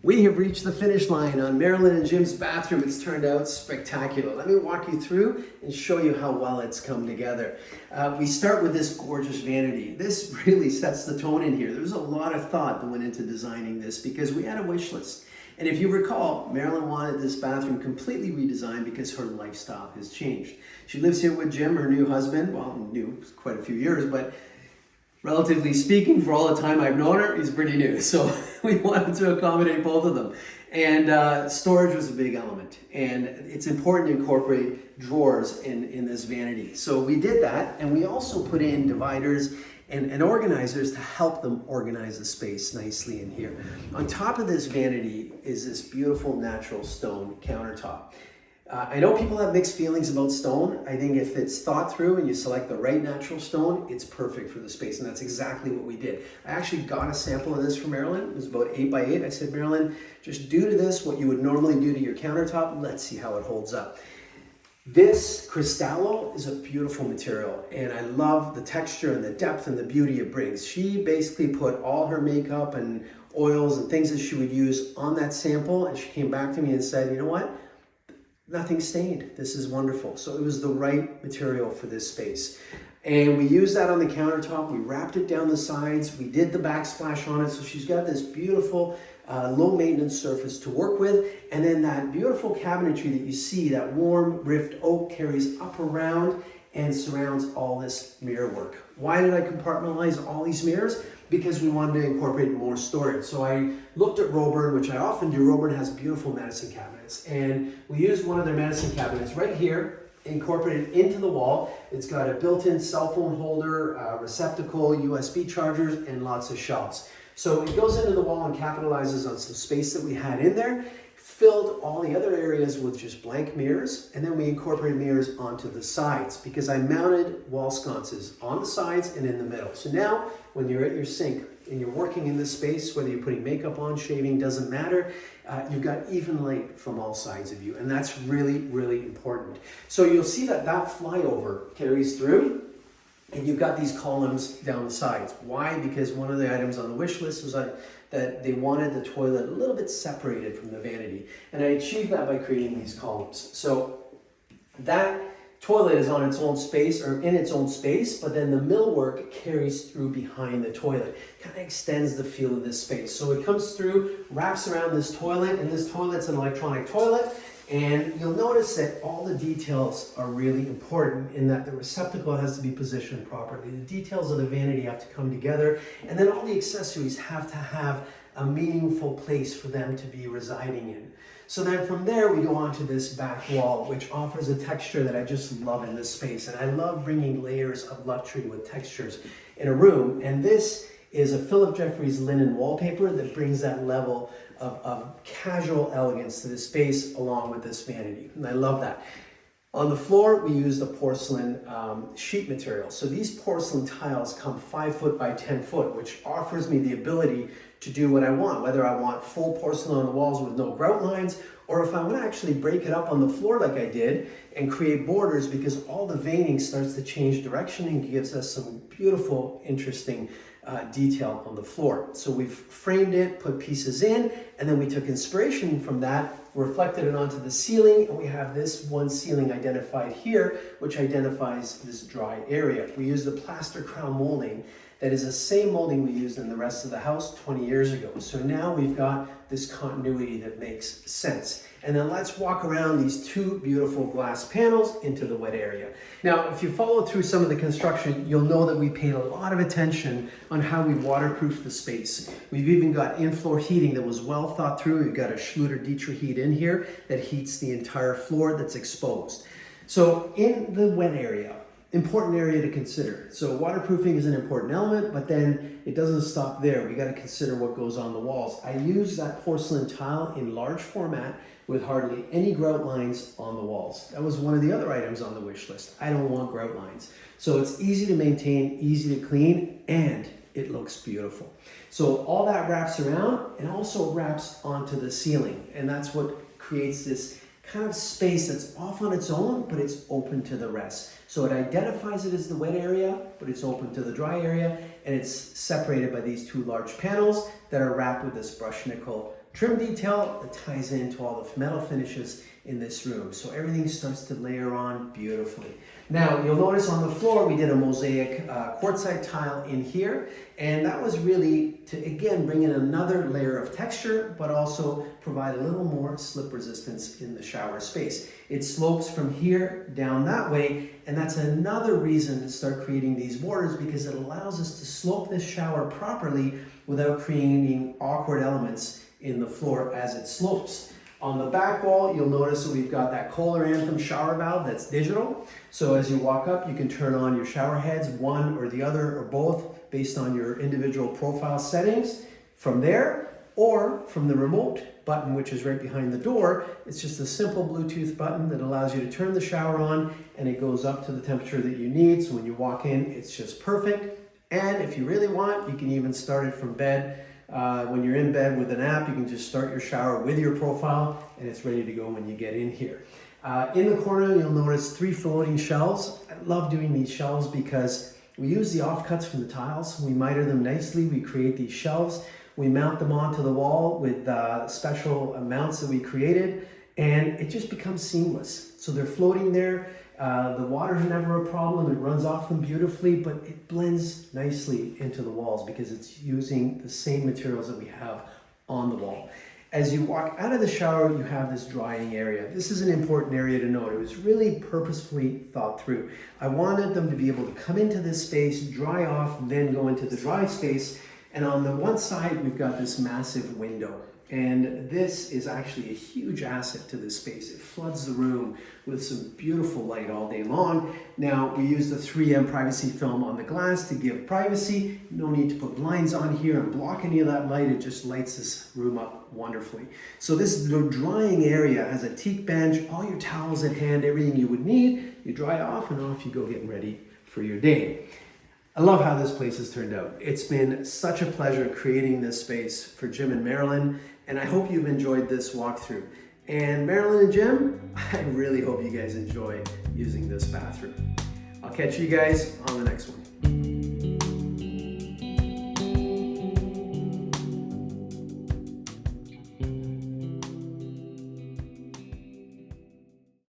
We have reached the finish line on Marilyn and Jim's bathroom. It's turned out spectacular. Let me walk you through and show you how well it's come together. We start with this gorgeous vanity. This really sets the tone in here. There was a lot of thought that went into designing this because we had a wish list. And if you recall, Marilyn wanted this bathroom completely redesigned because her lifestyle has changed. She lives here with Jim, her new husband. Well, new, quite a few years, but relatively speaking, for all the time I've known her, he's pretty new. So we wanted to accommodate both of them. And storage was a big element. And it's important to incorporate drawers in this vanity. So we did that, and we also put in dividers and organizers to help them organize the space nicely in here. On top of this vanity is this beautiful natural stone countertop. I know people have mixed feelings about stone. I think if it's thought through and you select the right natural stone, it's perfect for the space, and that's exactly what we did. I actually got a sample of this from Marilyn. It was about 8 by 8. I said, Marilyn, just do to this what you would normally do to your countertop. Let's see how it holds up. This Cristallo is a beautiful material, and I love the texture and the depth and the beauty it brings. She basically put all her makeup and oils and things that she would use on that sample, and she came back to me and said, you know what? Nothing stained. This is wonderful. So it was the right material for this space. And we used that on the countertop. We wrapped it down the sides. We did the backsplash on it. So she's got this beautiful low maintenance surface to work with. And then that beautiful cabinetry that you see, that warm rift oak, carries up around and surrounds all this mirror work. Why did I compartmentalize all these mirrors? Because we wanted to incorporate more storage. So I looked at Roburn, which I often do. Roburn has beautiful medicine cabinets. And we used one of their medicine cabinets right here, incorporated into the wall. It's got a built-in cell phone holder, receptacle, USB chargers, and lots of shelves. So it goes into the wall and capitalizes on some space that we had in there, filled all the other areas with just blank mirrors, and then we incorporated mirrors onto the sides because I mounted wall sconces on the sides and in the middle. So now when you're at your sink and you're working in this space, whether you're putting makeup on, shaving, doesn't matter, you've got even light from all sides of you, and that's really, really important. So you'll see that that flyover carries through, and you've got these columns down the sides. Why? Because one of the items on the wish list was that they wanted the toilet a little bit separated from the vanity. And I achieved that by creating these columns. So that toilet is on its own space, or in its own space, but then the millwork carries through behind the toilet. Kind of extends the feel of this space. So it comes through, wraps around this toilet, and this toilet's an electronic toilet. And you'll notice that all the details are really important in that the receptacle has to be positioned properly. The details of the vanity have to come together, and then all the accessories have to have a meaningful place for them to be residing in. So then from there, we go on to this back wall, which offers a texture that I just love in this space. And I love bringing layers of luxury with textures in a room. And this is a Philip Jeffries linen wallpaper that brings that level of casual elegance to this space along with this vanity. And I love that. On the floor, we used a porcelain sheet material. So these porcelain tiles come 5 foot by 10 foot, which offers me the ability to do what I want, whether I want full porcelain on the walls with no grout lines, or if I want to actually break it up on the floor like I did and create borders, because all the veining starts to change direction and gives us some beautiful, interesting detail on the floor. So we've framed it, put pieces in, and then we took inspiration from that, reflected it onto the ceiling, and we have this one ceiling identified here, which identifies this dry area. We used the plaster crown molding that is the same molding we used in the rest of the house 20 years ago. So now we've got this continuity that makes sense. And then let's walk around these two beautiful glass panels into the wet area. Now, if you follow through some of the construction, you'll know that we paid a lot of attention on how we waterproof the space. We've even got in-floor heating that was well thought through. We've got a Schluter Dietrich heat in here that heats the entire floor that's exposed. So in the wet area, important area to consider. So waterproofing is an important element, but then it doesn't stop there. We got to consider what goes on the walls. I use that porcelain tile in large format with hardly any grout lines on the walls. That was one of the other items on the wish list. I don't want grout lines. So it's easy to maintain, easy to clean, and it looks beautiful. So all that wraps around and also wraps onto the ceiling. And that's what creates this kind of space that's off on its own, but it's open to the rest. So it identifies it as the wet area, but it's open to the dry area, and it's separated by these two large panels that are wrapped with this brushed nickel trim detail that ties into all the metal finishes in this room. So everything starts to layer on beautifully. Now, you'll notice on the floor, we did a mosaic quartzite tile in here. And that was really to, again, bring in another layer of texture, but also provide a little more slip resistance in the shower space. It slopes from here down that way. And that's another reason to start creating these borders, because it allows us to slope this shower properly without creating awkward elements in the floor as it slopes. On the back wall, you'll notice that we've got that Kohler Anthem shower valve that's digital. So as you walk up, you can turn on your shower heads, one or the other or both, based on your individual profile settings. From there, or from the remote button, which is right behind the door, it's just a simple Bluetooth button that allows you to turn the shower on, and it goes up to the temperature that you need. So when you walk in, it's just perfect. And if you really want, you can even start it from bed. When you're in bed with an app, you can just start your shower with your profile, and it's ready to go when you get in here. In the corner, you'll notice 3 floating shelves. I love doing these shelves because we use the offcuts from the tiles. We miter them nicely. We create these shelves. We mount them onto the wall with special mounts that we created, and it just becomes seamless. So they're floating there. The water's never a problem. It runs off them beautifully, but it blends nicely into the walls because it's using the same materials that we have on the wall. As you walk out of the shower, you have this drying area. This is an important area to note. It was really purposefully thought through. I wanted them to be able to come into this space, dry off, then go into the dry space. And on the one side, we've got this massive window. And this is actually a huge asset to this space. It floods the room with some beautiful light all day long. Now, we use the 3M privacy film on the glass to give privacy. No need to put blinds on here and block any of that light. It just lights this room up wonderfully. So this drying area has a teak bench, all your towels at hand, everything you would need. You dry off and off you go getting ready for your day. I love how this place has turned out. It's been such a pleasure creating this space for Jim and Marilyn, and I hope you've enjoyed this walkthrough. And Marilyn and Jim, I really hope you guys enjoy using this bathroom. I'll catch you guys on the next one.